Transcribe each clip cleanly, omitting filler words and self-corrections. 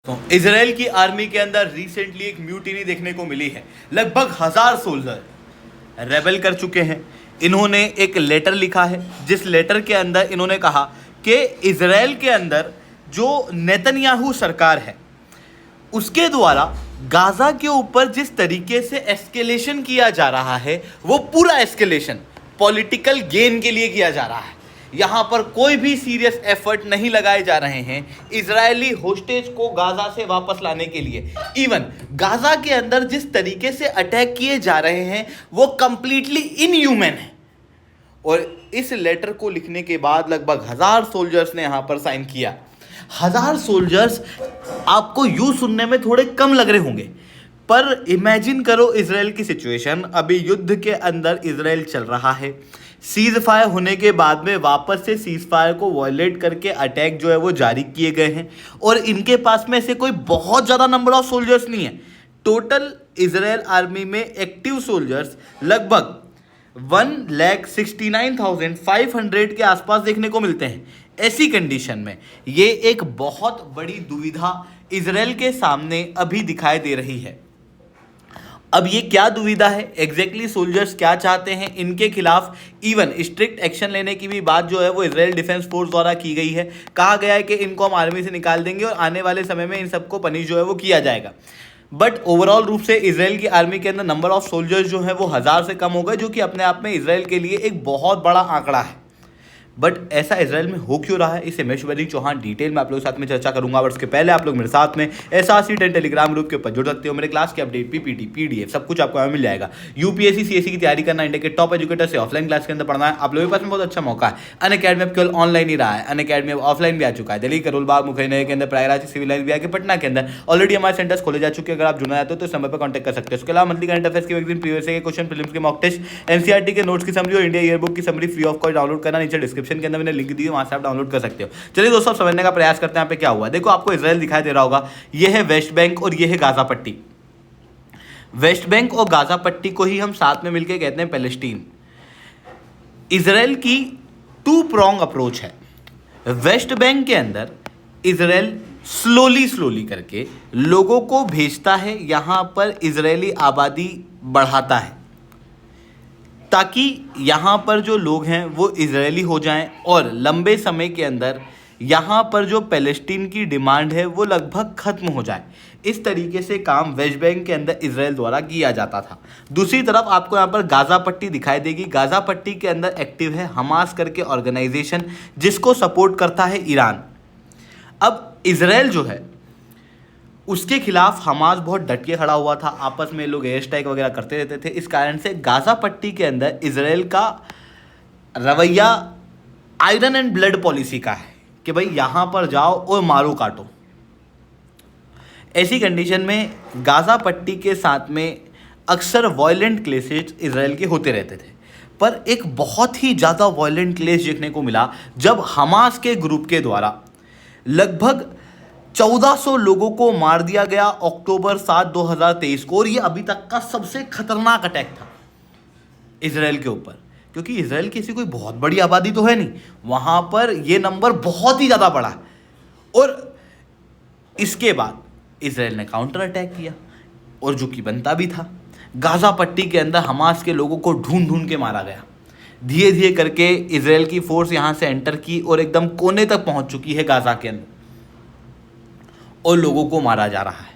तो इसराइल की आर्मी के अंदर रिसेंटली एक म्यूटिनी देखने को मिली है। लगभग 1000 सोल्जर रेबल कर चुके हैं। इन्होंने एक लेटर लिखा है, जिस लेटर के अंदर इन्होंने कहा कि इसराइल के अंदर जो नेतन्याहू सरकार है उसके द्वारा गाजा के ऊपर जिस तरीके से एस्केलेशन किया जा रहा है वो पूरा एस्केलेशन पॉलिटिकल गेन के लिए किया जा रहा है। यहाँ पर कोई भी सीरियस एफर्ट नहीं लगाए जा रहे हैं इजरायली होस्टेज को गाजा से वापस लाने के लिए। इवन गाजा के अंदर जिस तरीके से अटैक किए जा रहे हैं वो कंप्लीटली इनह्यूमन है। और इस लेटर को लिखने के बाद लगभग 1000 सोल्जर्स ने यहाँ पर साइन किया। 1000 सोल्जर्स आपको यूं सुनने में थोड़े कम लग रहे होंगे, पर इमेजिन करो इसराइल की सिचुएशन। अभी युद्ध के अंदर इसराइल चल रहा है, सीज फायर होने के बाद में वापस से सीज फायर को वायलेट करके अटैक जो है वो जारी किए गए हैं, और इनके पास में से कोई बहुत ज़्यादा नंबर ऑफ सोल्जर्स नहीं है। टोटल इसराइल आर्मी में एक्टिव सोल्जर्स लगभग 1,69,500 के आसपास देखने को मिलते हैं। ऐसी कंडीशन में ये एक बहुत बड़ी दुविधा इसराइल के सामने अभी दिखाई दे रही है। अब ये क्या दुविधा है, एग्जैक्टली सोल्जर्स क्या चाहते हैं, इनके खिलाफ इवन स्ट्रिक्ट एक्शन लेने की भी बात जो है वो इसराइल डिफेंस फोर्स द्वारा की गई है। कहा गया है कि इनको हम आर्मी से निकाल देंगे और आने वाले समय में इन सबको पनिश जो है वो किया जाएगा। बट ओवरऑल रूप से इसराइल की आर्मी के अंदर नंबर ऑफ सोल्जर्स जो है वो 1000 से कम हो गए, जो कि अपने आप में इसराइल के लिए एक बहुत बड़ा आंकड़ा है। बट ऐसा इसराइल में हो क्यों रहा है, इसे मैं शिवराज चौहान डिटेल में आप लोगों के साथ में चर्चा करूंगा। और उसके पहले आप लोग मेरे साथ में SRC10 टेलीग्राम ग्रुप के ऊपर जुड़ सकते हो। मेरे क्लास की अपडेट, PPT, PDF सब कुछ आपको मिल जाएगा। UPSC CSE की तैयारी करना, इंडिया के टॉप एजुकेटर से ऑफलाइन क्लास के अंदर पढ़ना है, आप लोगों के पास में बहुत अच्छा मौका है। अनअकैडमी अब केवल ऑनलाइन ही रहा है, अनअकैडमी अब ऑफलाइन भी आ चुका है। दिल्ली, करोलबाग, मुखैना के अंदर, प्रयागराज, सिविल लाइन भी आके पटना के अंदर ऑलरेडी हमारे सेंटर्स खोले जा चुके हैं। अगर आप जुड़ना चाहते हो तो इस नंबर पर कॉन्टैक्ट कर सकते हो। उसके अलावा मंथली करंट अफेयर्स के दिन प्रीवियस के क्वेश्चन, फिल्म्स के मॉक टेस्ट, NCERT के नोट्स की समरी और इंडिया ईयरबुक की summary free of cost download करना नीचे डिस्क्रिप्शन के अंदर मैंने लिंक दी है, वहां से आप डाउनलोड कर सकते हो। चलिए दोस्तों समझने का प्रयास करते हैं यहाँ पे क्या हुआ। देखो आपको इसराइल दिखाई दे रहा होगा, ये है वेस्ट बैंक और ये है गाजा पट्टी। वेस्ट बैंक और गाजा पट्टी को ही हम साथ में मिलकर कहते हैं पैलेस्टीन। इसराइल की 2 prong अप्रोच है। वेस्ट बैंक के अंदर इसराइल स्लोली करके लोगों को भेजता है, यहां पर इजरायली आबादी बढ़ाता है ताकि यहाँ पर जो लोग हैं वो इजरायली हो जाएं और लंबे समय के अंदर यहाँ पर जो पैलेस्टीन की डिमांड है वो लगभग ख़त्म हो जाए। इस तरीके से काम वेस्ट बैंक के अंदर इजराइल द्वारा किया जाता था। दूसरी तरफ आपको यहाँ पर गाजा पट्टी दिखाई देगी। गाजा पट्टी के अंदर एक्टिव है हमास करके ऑर्गेनाइजेशन, जिसको सपोर्ट करता है ईरान। अब इजराइल जो है उसके खिलाफ हमास बहुत डट के खड़ा हुआ था, आपस में लोग एयर स्ट्राइक वगैरह करते रहते थे। इस कारण से गाजा पट्टी के अंदर इजराइल का रवैया आयरन एंड ब्लड पॉलिसी का है कि भाई यहाँ पर जाओ और मारो काटो। ऐसी कंडीशन में गाजा पट्टी के साथ में अक्सर वायलेंट क्लेशेज इजराइल के होते रहते थे। पर एक बहुत ही ज़्यादा वायलेंट क्लेश देखने को मिला जब हमास के ग्रुप के द्वारा लगभग 1400 लोगों को मार दिया गया अक्टूबर 7, 2023 को। और ये अभी तक का सबसे खतरनाक अटैक था इसराइल के ऊपर, क्योंकि इसराइल की ऐसी कोई बहुत बड़ी आबादी तो है नहीं, वहाँ पर ये नंबर बहुत ही ज़्यादा बड़ा है। और इसके बाद इसराइल ने काउंटर अटैक किया, और जो कि बनता भी था। गाजा पट्टी के अंदर हमास के लोगों को ढूंढ के मारा गया। धीरे धीरे करके इसराइल की फोर्स यहाँ से एंटर की और एकदम कोने तक पहुँच चुकी है गाजा के अंदर, और लोगों को मारा जा रहा है।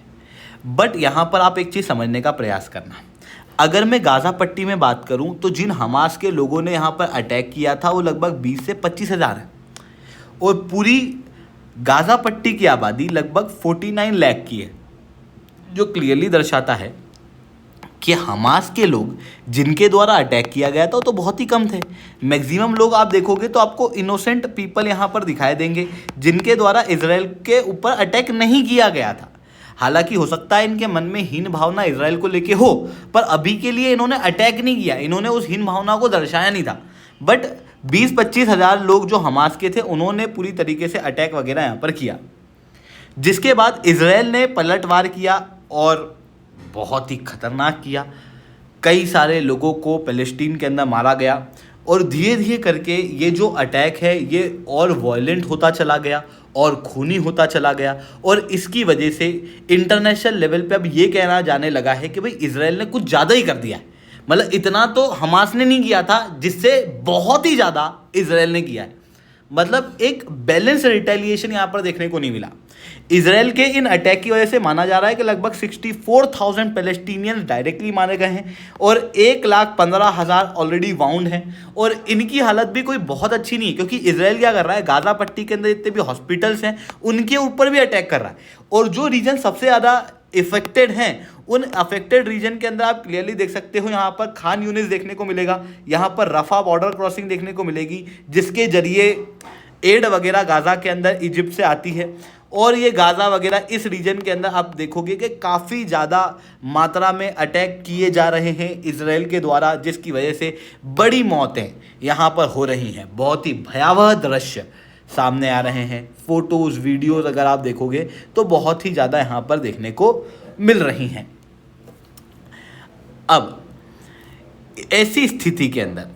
बट यहाँ पर आप एक चीज़ समझने का प्रयास करना, अगर मैं गाजा पट्टी में बात करूँ तो जिन हमास के लोगों ने यहाँ पर अटैक किया था वो लगभग 20 से 25 हज़ार है, और पूरी गाजा पट्टी की आबादी लगभग 49 लाख की है, जो क्लियरली दर्शाता है कि हमास के लोग जिनके द्वारा अटैक किया गया था वो तो बहुत ही कम थे। मैक्सिमम लोग आप देखोगे तो आपको इनोसेंट पीपल यहाँ पर दिखाई देंगे जिनके द्वारा इजराइल के ऊपर अटैक नहीं किया गया था। हालांकि हो सकता है इनके मन में हीन भावना इजराइल को लेके हो, पर अभी के लिए इन्होंने अटैक नहीं किया, इन्होंने उस हीन भावना को दर्शाया नहीं था। बट 20-25 हज़ार लोग जो हमास के थे उन्होंने पूरी तरीके से अटैक वगैरह यहाँ पर किया, जिसके बाद इजराइल ने पलटवार किया और बहुत ही खतरनाक किया। कई सारे लोगों को पैलेस्टीन के अंदर मारा गया, और धीरे धीरे करके ये जो अटैक है ये और वायलेंट होता चला गया, और खूनी होता चला गया। और इसकी वजह से इंटरनेशनल लेवल पे अब ये कहना जाने लगा है कि भाई इजराइल ने कुछ ज़्यादा ही कर दिया है। मतलब इतना तो हमास ने नहीं किया था, जिससे बहुत ही ज़्यादा इजराइल ने किया है। मतलब एक बैलेंस रिटेलिएशन यहाँ पर देखने को नहीं मिला। इजराइल के इन अटैक की वजह से माना जा रहा है कि लगभग 64,000 पैलेस्टीनियंस डायरेक्टली मारे गए हैं और 1,15,000 ऑलरेडी वाउंड हैं। और इनकी हालत भी कोई बहुत अच्छी नहीं है, क्योंकि इजराइल क्या कर रहा है, गाजा पट्टी के अंदर जितने भी हॉस्पिटल्स हैं उनके ऊपर भी अटैक कर रहा है। और जो रीजन सबसे ज़्यादा इफेक्टेड हैं, उन अफेक्टेड रीजन के अंदर आप क्लियरली देख सकते हो, यहाँ पर खान यूनिस देखने को मिलेगा, यहाँ पर रफा बॉर्डर क्रॉसिंग देखने को मिलेगी, जिसके जरिए एड वगैरह गाज़ा के अंदर इजिप्ट से आती है। और ये गाज़ा वगैरह इस रीजन के अंदर आप देखोगे कि काफ़ी ज़्यादा मात्रा में अटैक किए जा रहे हैं इजराइल के द्वारा, जिसकी वजह से बड़ी मौतें यहाँ पर हो रही हैं। बहुत ही भयावह दृश्य सामने आ रहे हैं। फोटोज़ वीडियोज़ अगर आप देखोगे तो बहुत ही ज़्यादा यहाँ पर देखने को मिल रही हैं। अब ऐसी स्थिति के अंदर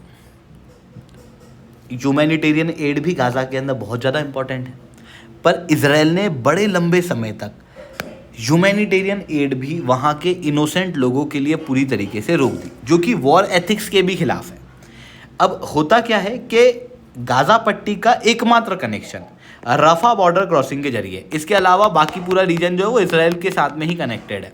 ह्यूमैनिटेरियन एड भी गाज़ा के अंदर बहुत ज़्यादा इंपॉर्टेंट है, पर इजराइल ने बड़े लंबे समय तक ह्यूमैनिटेरियन एड भी वहाँ के इनोसेंट लोगों के लिए पूरी तरीके से रोक दी, जो कि वॉर एथिक्स के भी खिलाफ है। अब होता क्या है कि गाज़ा पट्टी का एकमात्र कनेक्शन रफा बॉर्डर क्रॉसिंग के जरिए, इसके अलावा बाकी पूरा रीजन जो है वो इजराइल के साथ में ही कनेक्टेड है।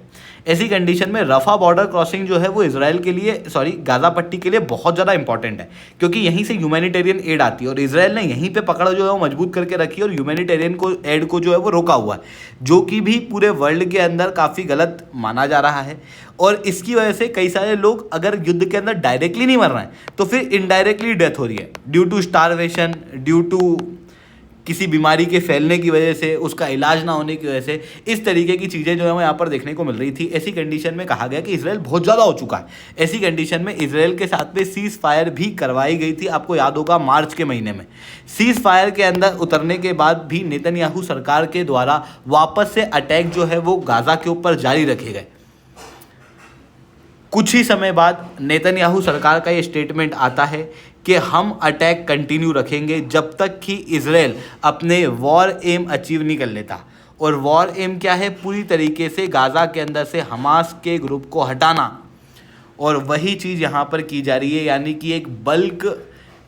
ऐसी कंडीशन में रफा बॉर्डर क्रॉसिंग जो है वो इजराइल के लिए गाज़ा पट्टी के लिए बहुत ज़्यादा इंपॉर्टेंट है, क्योंकि यहीं से ह्यूमैनिटेरियन एड आती है। और इजराइल ने यहीं पे पकड़ जो है वो मजबूत करके रखी है और ह्यूमैनिटेरियन को एड को जो है वो रोका हुआ है, जो कि भी पूरे वर्ल्ड के अंदर काफ़ी गलत माना जा रहा है। और इसकी वजह से कई सारे लोग अगर युद्ध के अंदर डायरेक्टली नहीं मर रहे हैं तो फिर इनडायरेक्टली डेथ हो रही है, due to starvation, due to किसी बीमारी के फैलने की वजह से, उसका इलाज ना होने की वजह से। इस तरीके की चीज़ें जो है वो यहाँ पर देखने को मिल रही थी। ऐसी कंडीशन में कहा गया कि इजराइल बहुत ज़्यादा हो चुका है। ऐसी कंडीशन में इजराइल के साथ में सीज़ फायर भी करवाई गई थी। आपको याद होगा मार्च के महीने में सीज़ फायर के अंदर उतरने के बाद भी नेतन्याहू सरकार के द्वारा वापस से अटैक जो है वो गाज़ा के ऊपर जारी रखे गए। कुछ ही समय बाद नेतन्याहू सरकार का ये स्टेटमेंट आता है कि हम अटैक कंटिन्यू रखेंगे जब तक कि इजराइल अपने वॉर एम अचीव नहीं कर लेता। और वॉर एम क्या है, पूरी तरीके से गाज़ा के अंदर से हमास के ग्रुप को हटाना। और वही चीज़ यहाँ पर की जा रही है, यानी कि एक बल्क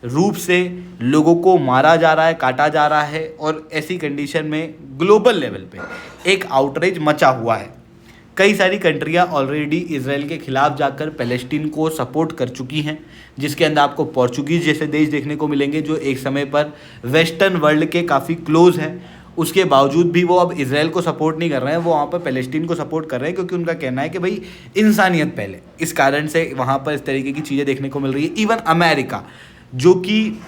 रूप से लोगों को मारा जा रहा है, काटा जा रहा है। और ऐसी कंडीशन में ग्लोबल लेवल पे एक आउटरीच मचा हुआ है। कई सारी कंट्रियां ऑलरेडी इजराइल के खिलाफ जाकर पैलेस्टीन को सपोर्ट कर चुकी हैं, जिसके अंदर आपको पोर्चुगीज़ जैसे देश देखने को मिलेंगे जो एक समय पर वेस्टर्न वर्ल्ड के काफ़ी क्लोज हैं। उसके बावजूद भी वो अब इजराइल को सपोर्ट नहीं कर रहे हैं, वो वहाँ पर पैलेस्टीन को सपोर्ट कर रहे हैं, क्योंकि उनका कहना है कि भाई इंसानियत पहले। इस कारण से वहाँ पर इस तरीके की चीज़ें देखने को मिल रही है। इवन अमेरिका, जो कि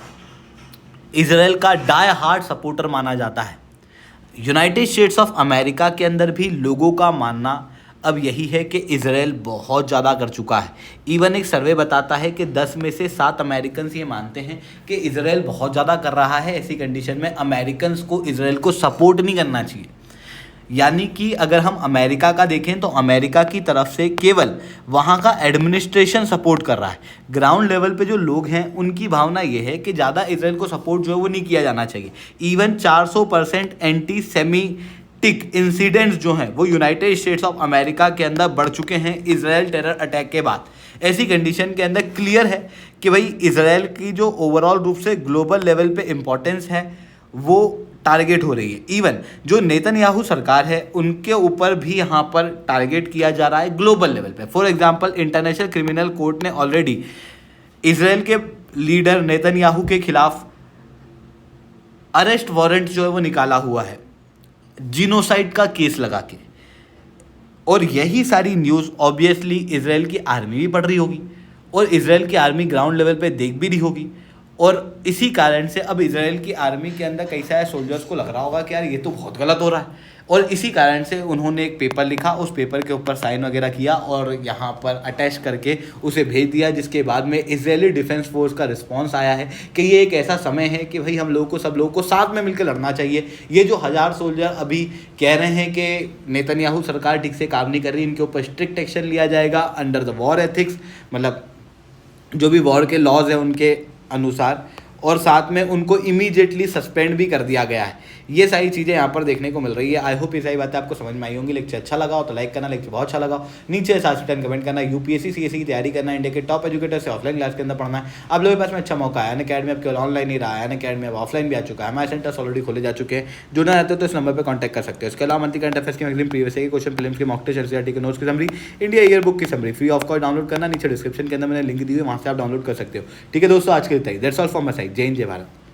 इजराइल का डाई हार्ड सपोर्टर माना जाता है, यूनाइटेड स्टेट्स ऑफ अमेरिका के अंदर भी लोगों का मानना अब यही है कि इजराइल बहुत ज़्यादा कर चुका है। इवन एक सर्वे बताता है कि 10 में से 7 अमेरिकन ये मानते हैं कि इजराइल बहुत ज़्यादा कर रहा है। ऐसी कंडीशन में अमेरिकन को इजराइल को सपोर्ट नहीं करना चाहिए। यानी कि अगर हम अमेरिका का देखें तो अमेरिका की तरफ से केवल वहाँ का एडमिनिस्ट्रेशन सपोर्ट कर रहा है। ग्राउंड लेवल पे जो लोग हैं उनकी भावना ये है कि ज़्यादा इजराइल को सपोर्ट जो है वो नहीं किया जाना चाहिए। इवन 400% एंटी सेमीटिक इंसिडेंट्स जो हैं वो यूनाइटेड स्टेट्स ऑफ अमेरिका के अंदर बढ़ चुके हैं इजराइल टेरर अटैक के बाद। ऐसी कंडीशन के अंदर क्लियर है कि भाई इजराइल की जो ओवरऑल रूप से ग्लोबल लेवल पे इम्पोर्टेंस है वो टारगेट हो रही है। इवन जो नेतन्याहू सरकार है उनके ऊपर भी यहाँ पर टारगेट किया जा रहा है ग्लोबल लेवल पे। For example international criminal court ने ऑलरेडी इजराइल के लीडर नेतन्याहू के खिलाफ अरेस्ट वारंट जो है वो निकाला हुआ है जीनोसाइड का केस लगा के। और यही सारी न्यूज़ ऑब्वियसली इजराइल की आर्मी भी पढ़ रही होगी और इजराइल की आर्मी ग्राउंड लेवल पे देख भी रही होगी। और इसी कारण से अब इजराइल की आर्मी के अंदर कई सारे सोल्जर्स को लग रहा होगा कि यार ये तो बहुत गलत हो रहा है। और इसी कारण से उन्होंने एक पेपर लिखा, उस पेपर के ऊपर साइन वगैरह किया और यहाँ पर अटैच करके उसे भेज दिया, जिसके बाद में इजरायली डिफेंस फोर्स का रिस्पांस आया है कि ये एक ऐसा समय है कि भाई हम लोगों को, सब लोगों को साथ में मिलकर लड़ना चाहिए। ये जो 1000 सोल्जर अभी कह रहे हैं कि नेतन्याहू सरकार ठीक से काम नहीं कर रही, इनके ऊपर स्ट्रिक्ट एक्शन लिया जाएगा अंडर द वॉर एथिक्स, मतलब जो भी वॉर के लॉज हैं उनके अनुसार, और साथ में उनको इमीडिएटली सस्पेंड भी कर दिया गया है। ये सारी चीज़ें यहाँ पर देखने को मिल रही है। आई होप ये सारी बातें आपको समझ में आई होंगी। लेक्चर अच्छा लगा हो तो लाइक करना, लेक्चर बहुत अच्छा लगा हो नीचे 7 से 10 कमेंट करना। यूपीएससी सीएससी की तैयारी करना है, इंडिया के टॉप एजुकेटर से ऑफलाइन क्लास के अंदर पढ़ना है, आप लोगों के पास में अच्छा मौका है। अनअकैडमी अब केवल ऑनलाइन ही रहा है, अनअकैडमी अब ऑफलाइन भी आ चुका है, हमारे सेंटर्स ऑलरेडी खोले जा चुके हैं। जुड़ना रहते हो तो इस नंबर पर कॉन्टैक्ट कर सकते हो। इसके अलावा मंथली करंट अफेयर्स की magazine, previous year question, film की मॉक टेस्ट, एनसीईआरटी के नोट्स की समरी, इंडिया ईयर बुक की summary free of cost download करना। नीचे डिस्क्रिप्शन के अंदर मैंने लिंक दी हुई है, वहाँ से आप डाउनलोड कर सकते हो। ठीक है दोस्तों, आज के लिए that's all from my side. जय हिंद, जय भारत।